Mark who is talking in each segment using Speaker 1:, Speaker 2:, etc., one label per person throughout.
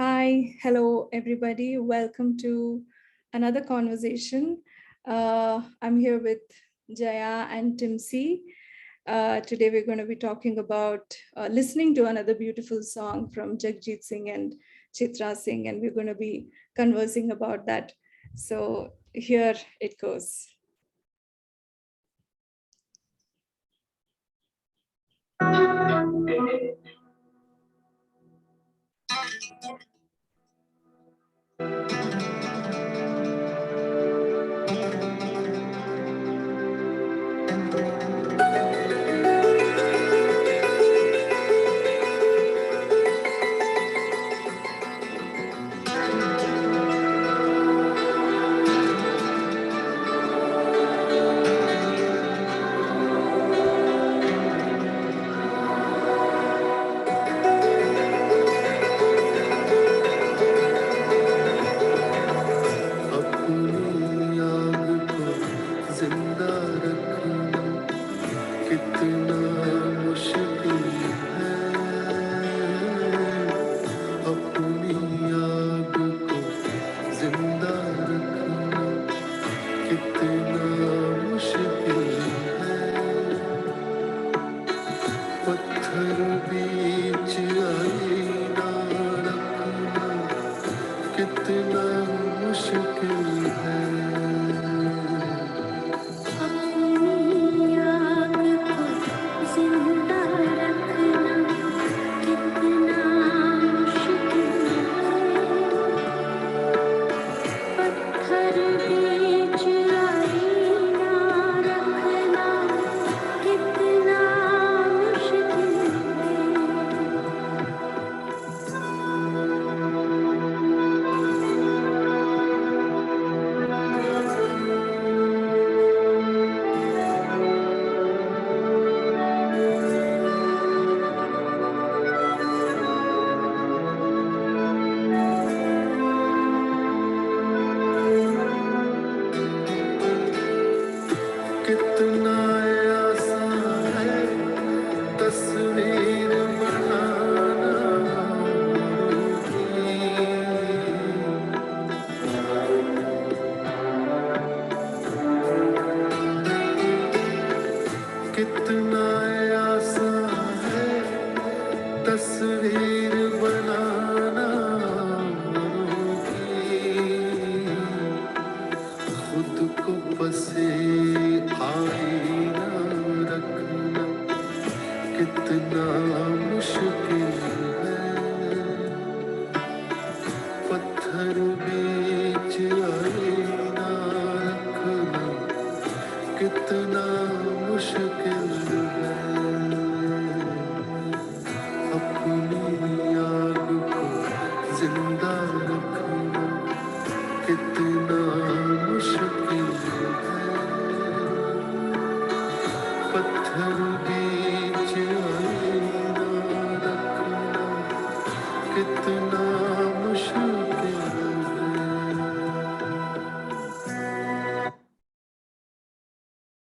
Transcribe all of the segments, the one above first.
Speaker 1: Hi, hello, everybody. Welcome to another conversation. I'm here with Jaya and Timsi. Today, we're going to be talking about listening to another beautiful song from Jagjit Singh and Chitra Singh, and we're going to be conversing about that. So, here it goes.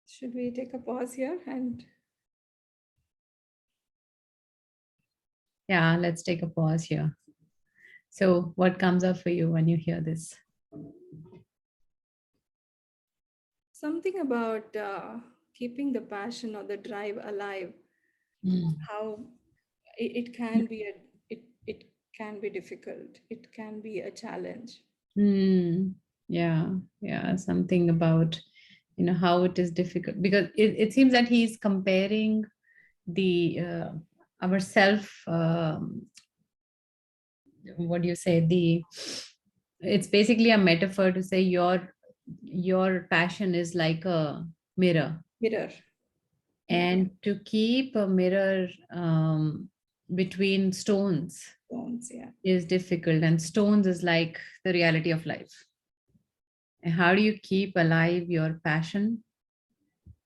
Speaker 1: Should we take a pause here and
Speaker 2: Yeah, let's take a pause here. So what comes up for you when you hear this?
Speaker 1: something about keeping the passion or the drive alive? How it can be it can be difficult. It can be a challenge.
Speaker 2: Yeah, something about how it is difficult, because it seems that he's comparing the our self what do you say, it's basically a metaphor to say your passion is like a mirror,
Speaker 1: Mirror.
Speaker 2: and to keep a mirror between stones
Speaker 1: Tones, yeah.
Speaker 2: is difficult, and stones is like the reality of life. And how do you keep alive your passion,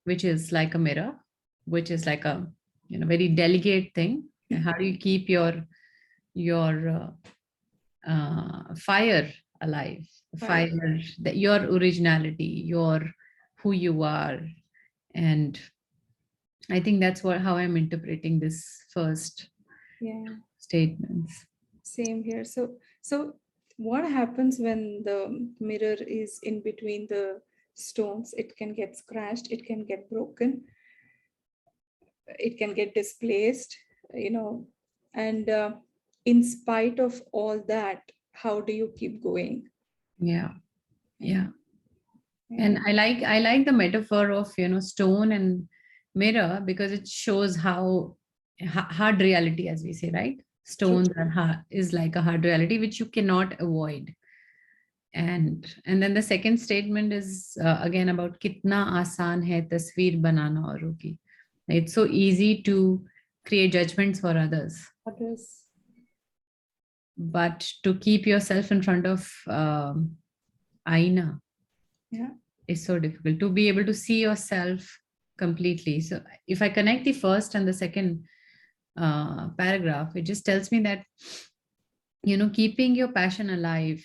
Speaker 2: which is like a mirror, which is like a very delicate thing? And how do you keep your fire alive,
Speaker 1: Right.
Speaker 2: fire, your originality, your who you are? And I think that's how I'm interpreting this first
Speaker 1: Yeah.
Speaker 2: statements.
Speaker 1: Same here. So So what happens when the mirror is in between the stones? It can get scratched, it can get broken, it can get displaced, you know, and in spite of all that, how do you keep going?
Speaker 2: Yeah. Yeah.
Speaker 1: Yeah,
Speaker 2: And I like the metaphor of, stone and mirror, because it shows how hard reality, as we say, right?
Speaker 1: true.
Speaker 2: Stones are hard, is like a hard reality which you cannot avoid. And then the second statement is again about kitna aasan hai tasveer banana auron ki. It's so easy to create judgments for others,
Speaker 1: Others.
Speaker 2: but to keep yourself in front of aina
Speaker 1: Yeah,
Speaker 2: is so difficult, to be able to see yourself completely. So if I connect the first and the second paragraph, it just tells me that, keeping your passion alive,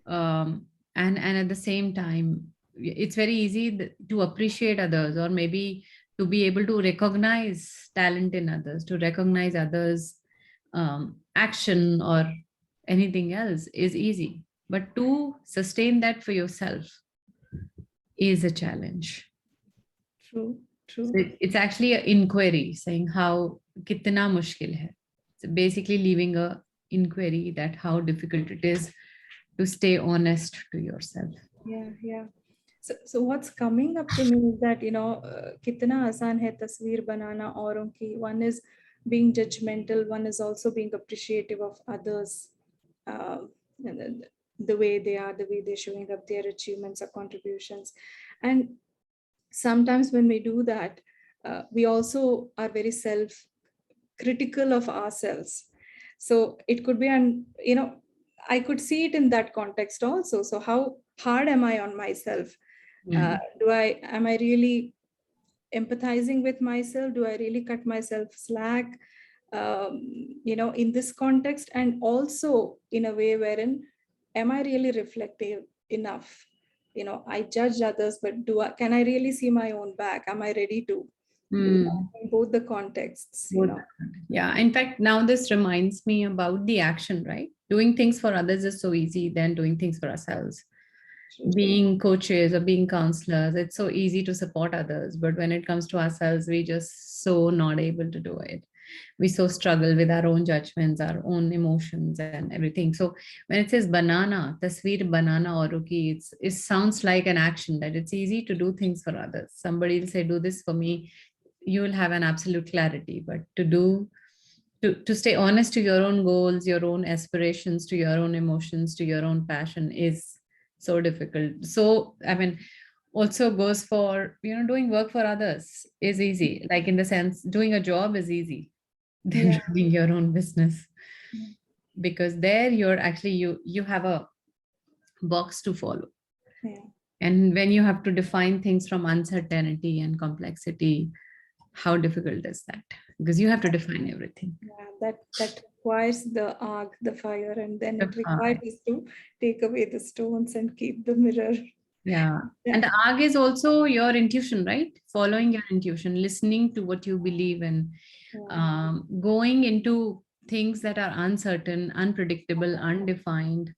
Speaker 2: and at the same time, it's very easy to appreciate others, or maybe to be able to recognize talent in others, to recognize others action or anything else is easy, but to sustain that for yourself is a challenge.
Speaker 1: true,
Speaker 2: So
Speaker 1: true.
Speaker 2: it's actually an inquiry saying how kitna mushkil hai. So basically leaving a inquiry that how difficult it is to stay honest to yourself.
Speaker 1: Yeah, yeah. So what's coming up to me is that, kitna aasan hai tasveer banana auron ki. One is being judgmental, one is also being appreciative of others, and the way they are, the way they're showing up their achievements or contributions. And sometimes when we do that, we also are very self critical of ourselves. So it could be, and I could see it in that context also. So how hard am I on myself?
Speaker 2: Mm.
Speaker 1: Do I am I really empathizing with myself? Do I really cut myself slack? In this context, and also in a way wherein, am I really reflective enough? I judge others, but can I really see my own back? Am I ready to?
Speaker 2: Mm.
Speaker 1: In both the contexts,
Speaker 2: Both. Yeah. In fact, now this reminds me about the action, right? Doing things for others is so easy than doing things for ourselves.
Speaker 1: True.
Speaker 2: Being coaches or being counselors, it's so easy to support others, but when it comes to ourselves, we just so not able to do it. We so struggle with our own judgments, our own emotions and everything. So when it says banana, tasveer banana or ruki, it sounds like an action, that it's easy to do things for others. Somebody will say, do this for me, you will have an absolute clarity. But to stay honest to your own goals, your own aspirations, to your own emotions, to your own passion is so difficult. So I mean, also goes for, doing work for others is easy, like in the sense doing a job is easy than
Speaker 1: Yeah.
Speaker 2: running your own business,
Speaker 1: Yeah.
Speaker 2: because there you're actually, you have a box to follow.
Speaker 1: Yeah.
Speaker 2: And when you have to define things from uncertainty and complexity, how difficult is that? Because you have to define everything.
Speaker 1: Yeah, that requires the arc, the fire, and then it requires
Speaker 2: Define.
Speaker 1: us to take away the stones and keep the mirror.
Speaker 2: Yeah. And
Speaker 1: Yeah,
Speaker 2: the arg is also your intuition, right? Following your intuition, listening to what you believe in,
Speaker 1: yeah,
Speaker 2: going into things that are uncertain, unpredictable, undefined.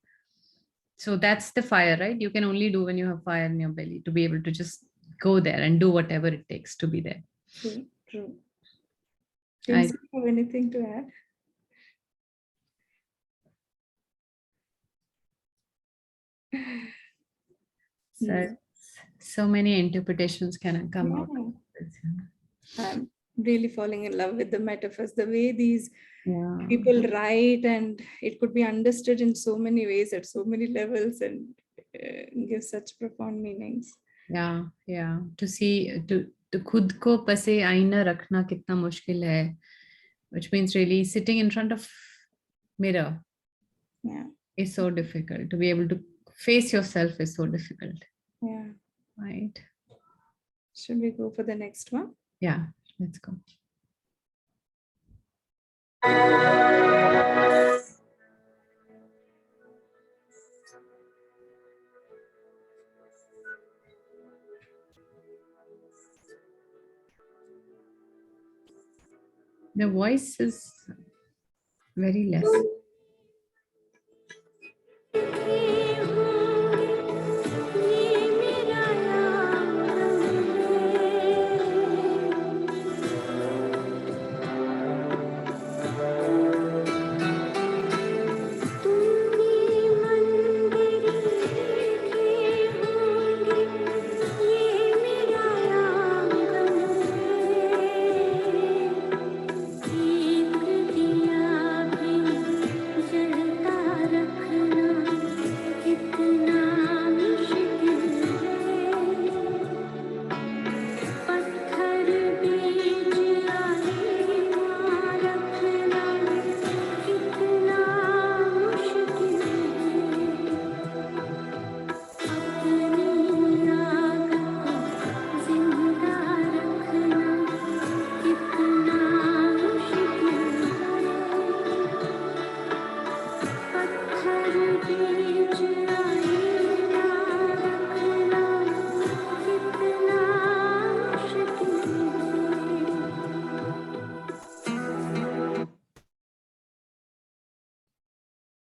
Speaker 2: So that's the fire, right? You can only do when you have fire in your belly, to be able to just go there and do whatever it takes to be there.
Speaker 1: true, true.
Speaker 2: I
Speaker 1: Didn't you have anything to add?
Speaker 2: so
Speaker 1: Hmm.
Speaker 2: so many interpretations can come out
Speaker 1: Yeah,
Speaker 2: of this.
Speaker 1: I'm really falling in love with the metaphors, the way these
Speaker 2: Yeah.
Speaker 1: people write, and it could be understood in so many ways at so many levels, and give such profound meanings.
Speaker 2: या to C to खुद को पसे आईना रखना कितना मुश्किल है, which means really sitting in front of mirror
Speaker 1: Yeah,
Speaker 2: is so difficult. To be able to face yourself is so difficult,
Speaker 1: yeah.
Speaker 2: right?
Speaker 1: Should we go for the next one?
Speaker 2: Yeah, let's go. The voice is very less.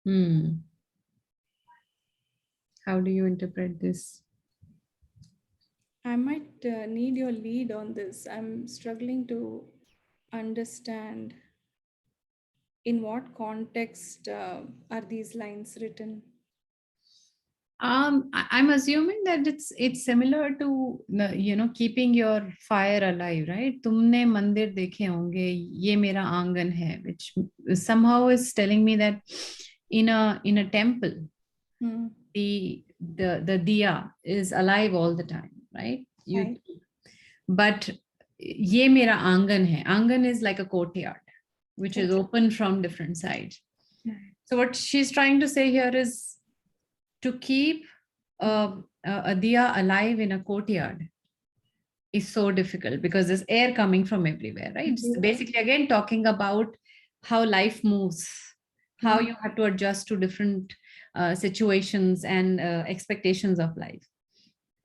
Speaker 2: Hmm. How do you interpret this?
Speaker 1: I might need your lead on this. I'm struggling to understand in what context are these lines written.
Speaker 2: I'm assuming that it's similar to keeping your fire alive, right? तुमने मंदिर देखे होंगे, ये मेरा आंगन है, which somehow is telling me that in a temple,
Speaker 1: Hmm.
Speaker 2: the diya is alive all the time, right?
Speaker 1: Right.
Speaker 2: But ये मेरा आंगन है. Angan is like a courtyard, which is
Speaker 1: Okay.
Speaker 2: open from different sides.
Speaker 1: Hmm.
Speaker 2: So what she's trying to say here is to keep a diya alive in a courtyard is so difficult because there's air coming from everywhere, right? It's
Speaker 1: Everywhere.
Speaker 2: basically again talking about how life moves, how
Speaker 1: Hmm.
Speaker 2: you have to adjust to different situations and expectations of life.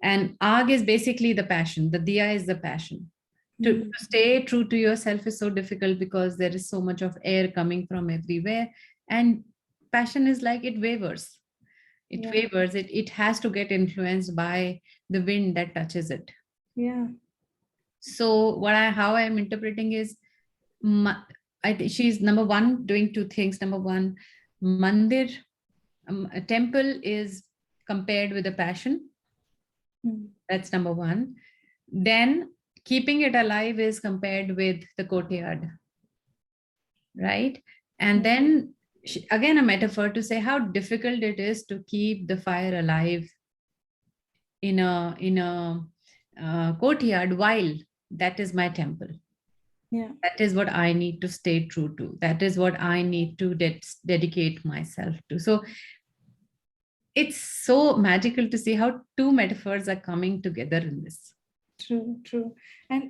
Speaker 2: And aag is basically the passion, the diya is the passion.
Speaker 1: Hmm.
Speaker 2: To stay true to yourself is so difficult because there is so much of air coming from everywhere. And passion is like it wavers. It
Speaker 1: Yeah.
Speaker 2: wavers. It has to get influenced by the wind that touches it.
Speaker 1: Yeah.
Speaker 2: So how I am interpreting is, I think she's number one doing two things. Number one, mandir, a temple is compared with a passion.
Speaker 1: Hmm.
Speaker 2: That's number one. Then keeping it alive is compared with the courtyard, right? And
Speaker 1: Hmm.
Speaker 2: then again a metaphor to say how difficult it is to keep the fire alive in a courtyard while that is my temple.
Speaker 1: Yeah.
Speaker 2: That is what I need to stay true to. That is what I need to dedicate myself to. So it's so magical to see how two metaphors are coming together in this.
Speaker 1: True, true. And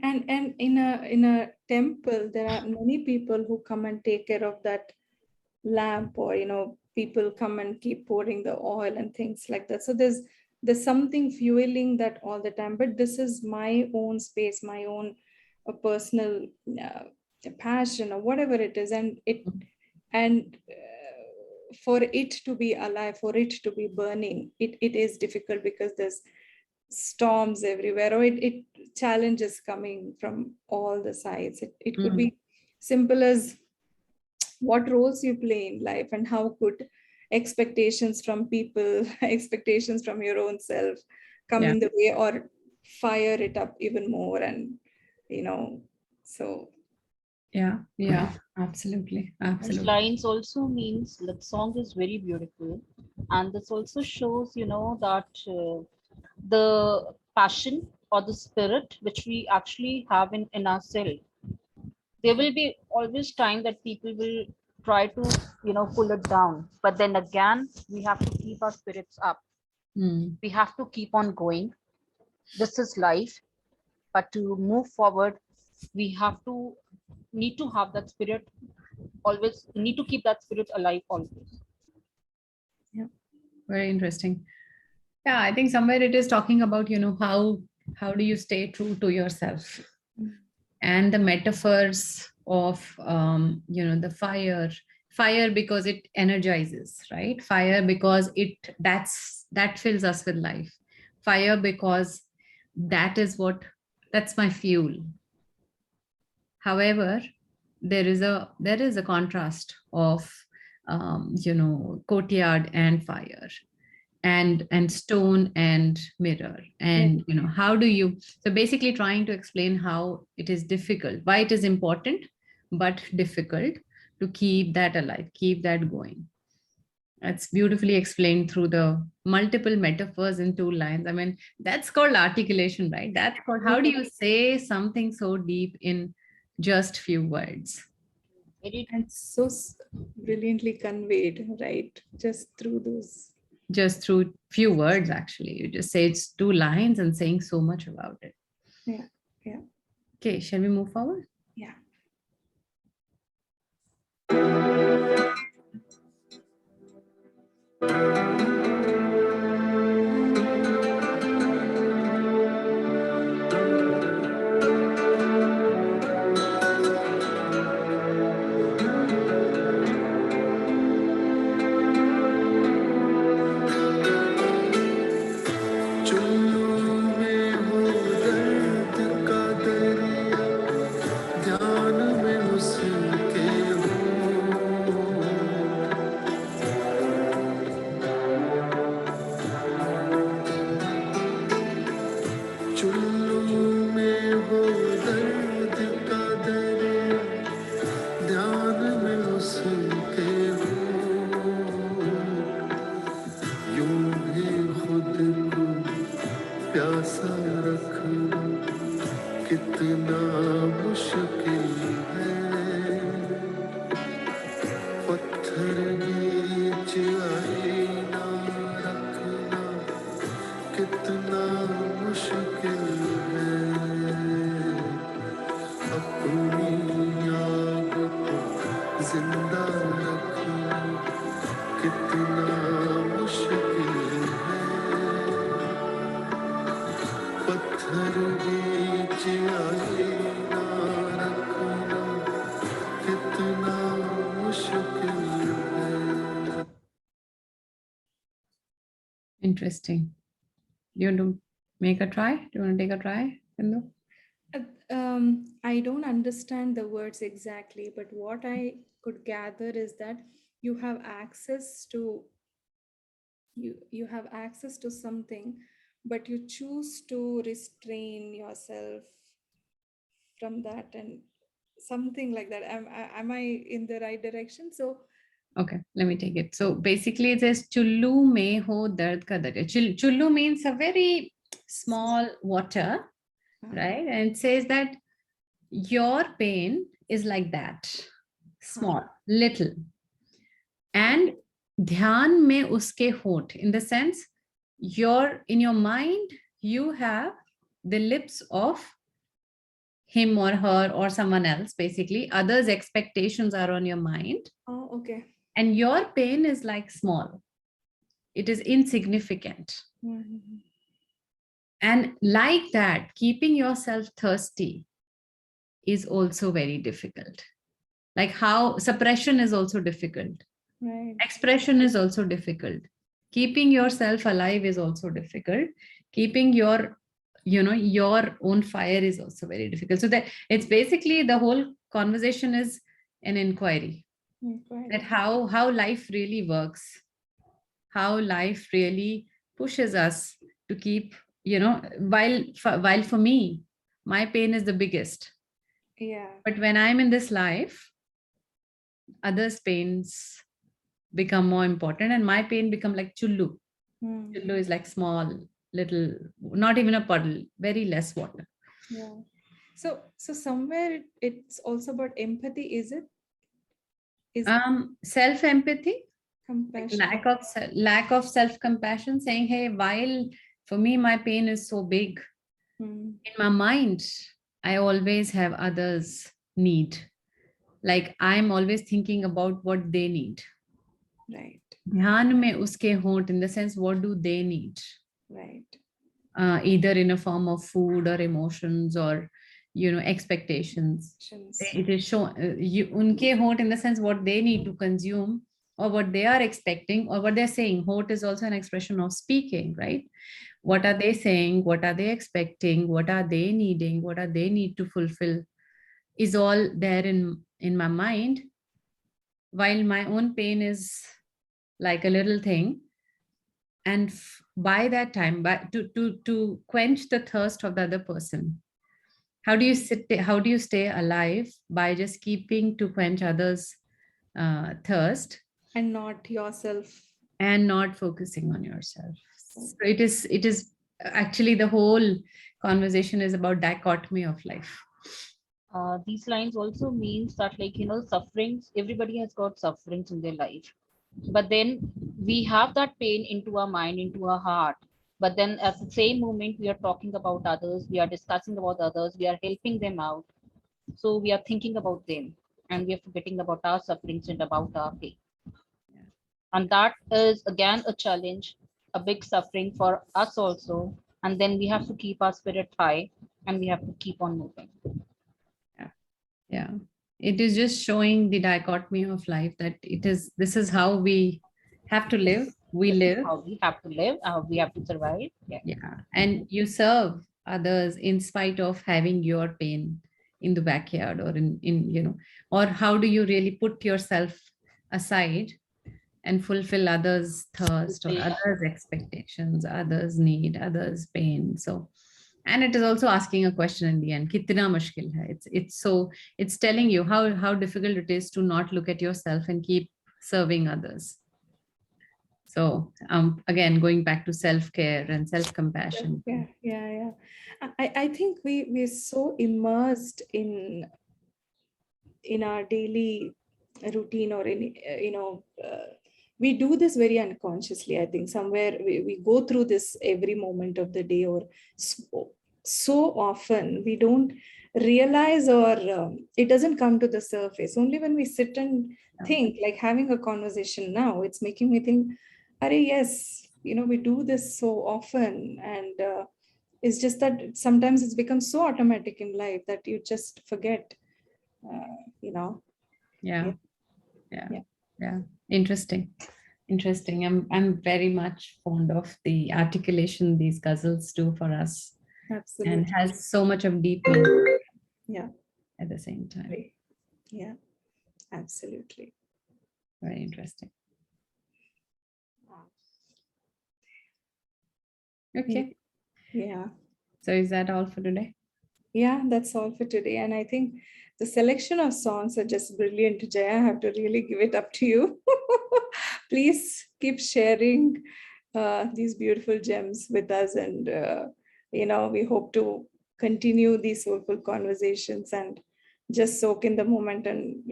Speaker 1: in a temple, there are many people who come and take care of that lamp, or people come and keep pouring the oil and things like that. So there's something fueling that all the time. But this is my own space, my own personal passion, or whatever it is, and for it to be alive, for it to be burning, it is difficult because there's storms everywhere, or it challenges coming from all the sides. It could
Speaker 2: Mm,
Speaker 1: be simple as what roles you play in life, and how could expectations from people expectations from your own self come
Speaker 2: yeah,
Speaker 1: in the way, or fire it up even more. And you know so
Speaker 2: yeah, yeah, absolutely,
Speaker 3: These
Speaker 2: absolutely.
Speaker 3: lines also means that song is very beautiful, and this also shows, that the passion or the spirit which we actually have in ourselves. There will be always time that people will try to, pull it down, but then again, we have to keep our spirits up.
Speaker 2: Mm,
Speaker 3: We have to keep on going. This is life, but to move forward, we have to need to have that spirit always. Need to keep that spirit alive always.
Speaker 1: yeah.
Speaker 2: very interesting. Yeah, I think somewhere it is talking about, how do you stay true to yourself,
Speaker 1: Mm.
Speaker 2: and the metaphors of the fire because it energizes, right? Fire because that fills us with life. Fire because that's my fuel. However, there is a contrast of courtyard and fire, and stone and mirror.
Speaker 1: Yeah.
Speaker 2: And how do you, so basically trying to explain how it is difficult, why it is important but difficult to keep that alive, keep that going. It's beautifully explained through the multiple metaphors in two lines. I mean, that's called articulation, right? That's called, how do
Speaker 1: Yeah.
Speaker 2: you say something so deep in just few words,
Speaker 3: Very
Speaker 1: And so brilliantly conveyed, right, just through those.
Speaker 2: just through few words. Actually, you just say it's two lines and saying so much about it.
Speaker 1: Yeah. Yeah.
Speaker 2: Okay, shall we move forward?
Speaker 1: Yeah.
Speaker 4: रखना कितना मुश्किल है, पत्थर बीच आईना रखना कितना मुश्किल है, अपनी आग को जिंदा रखना कितना मुश्किल है, पत्थर बीच आईना रखना कितना मुश्किल है.
Speaker 2: Interesting. You want to make a try? Do you want to take a try, Sindhu?
Speaker 1: I don't understand the words exactly, but what I could gather is that you have access to you have access to something, but you choose to restrain yourself from that, and something like that. Am I in the right direction? So
Speaker 2: Okay, let me take it. So basically, it says chullu mein ho dard ka darya. Chullu means a very small water, right? And it says that your pain is like that, small, little. And dhyan mein uske hot, in the sense, in your mind, you have the lips of him or her or someone else, basically. Others' expectations are on your mind.
Speaker 1: oh, okay.
Speaker 2: And your pain is like small, it is insignificant.
Speaker 1: Mhm.
Speaker 2: And like that, keeping yourself thirsty is also very difficult. Like how suppression is also difficult,
Speaker 1: Right.
Speaker 2: expression is also difficult, keeping yourself alive is also difficult, keeping your your own fire is also very difficult. So that it's basically the whole conversation is an inquiry that how life really works, how life really pushes us to keep, while for me, my pain is the biggest.
Speaker 1: Yeah.
Speaker 2: But when I'm in this life, others' pains become more important, and my pain become like chullu. Chullu is like small, little, not even a puddle, very less water.
Speaker 1: Yeah. So somewhere it's also about empathy, is it? Is
Speaker 2: Self-empathy,
Speaker 1: compassion?
Speaker 2: lack of self-compassion, saying, hey, while for me my pain is so big,
Speaker 1: Mm.
Speaker 2: in my mind I always have others need, like I'm always thinking about what they need.
Speaker 1: Right.
Speaker 2: Dhyan mein uske hont, in the sense, what do they need?
Speaker 1: Right.
Speaker 2: Either in a form of food or emotions or expectations. It is shown unke hont, in the sense what they need to consume or what they are expecting or what they're saying. Hont is also an expression of speaking, right? What are they saying? What are they expecting? What are they needing? What are they need to fulfill? Is all there in my mind, while my own pain is like a little thing. And by that time, to quench the thirst of the other person, how do you stay alive? By just keeping to quench others thirst
Speaker 1: And not yourself.
Speaker 2: and not focusing on yourself. So it is actually, the whole conversation is about dichotomy of life.
Speaker 3: These lines also means that, like, sufferings, everybody has got sufferings in their life, but then we have that pain into our mind, into our heart, but then at the same moment we are talking about others, we are discussing about others, we are helping them out, so we are thinking about them and we are forgetting about our sufferings and about our pain. And that is again a challenge, a big suffering for us also, and then we have to keep our spirit high and we have to keep on moving.
Speaker 2: Yeah, it is just showing the dichotomy of life, that this is how we have to live. We
Speaker 3: This is
Speaker 2: live.
Speaker 3: how we have to live, how we have to survive.
Speaker 2: Yeah, and you serve others in spite of having your pain in the backyard, or in or how do you really put yourself aside and fulfill others' thirst or
Speaker 3: Fulfill.
Speaker 2: others' expectations, others' need, others' pain. So, and it is also asking a question in the end, kitna mushkil hai? It's telling you how difficult it is to not look at yourself and keep serving others. So again, going back to self-care and self-compassion.
Speaker 1: Yeah. I think we're so immersed in our daily routine, or in we do this very unconsciously. I think somewhere we go through this every moment of the day, or so often we don't realize, or it doesn't come to the surface. Only when we sit and think, like having a conversation now, it's making me think, yes, we do this so often. And it's just that sometimes it's become so automatic in life that you just forget. Yeah.
Speaker 2: Interesting. I'm very much fond of the articulation these ghazals do for us.
Speaker 1: Absolutely.
Speaker 2: And has so much of deep meaning.
Speaker 1: Yeah.
Speaker 2: At the same time.
Speaker 1: Yeah, absolutely.
Speaker 2: Very interesting. Okay.
Speaker 1: Yeah.
Speaker 2: So is that all for today?
Speaker 1: Yeah, that's all for today. And I think the selection of songs are just brilliant, Jaya. I have to really give it up to you. Please keep sharing these beautiful gems with us. And, we hope to continue these soulful conversations and just soak in the moment. And,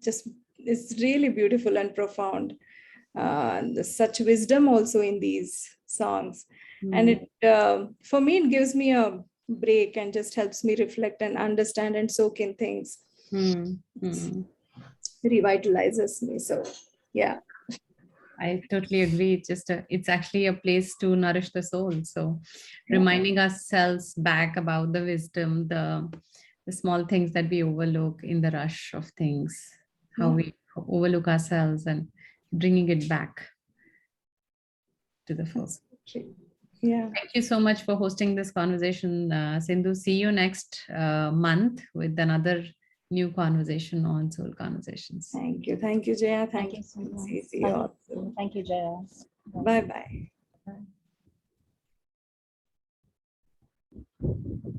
Speaker 1: just it's really beautiful and profound. There's such wisdom also in these songs. And it for me, it gives me a break and just helps me reflect and understand and soak in things. Revitalizes me. So yeah,
Speaker 2: I totally agree. It's actually a place to nourish the soul. So reminding ourselves back about the wisdom, the small things that we overlook in the rush of things, how we overlook ourselves, and bringing it back to the focus.
Speaker 1: Yeah.
Speaker 2: Thank you so much for hosting this conversation, Sindhu. See you next month with another new conversation on Soul Conversations.
Speaker 1: Thank you, Jaya. Thank you.
Speaker 3: So much.
Speaker 1: See you all.
Speaker 3: Thank you, Jaya.
Speaker 1: Bye-bye.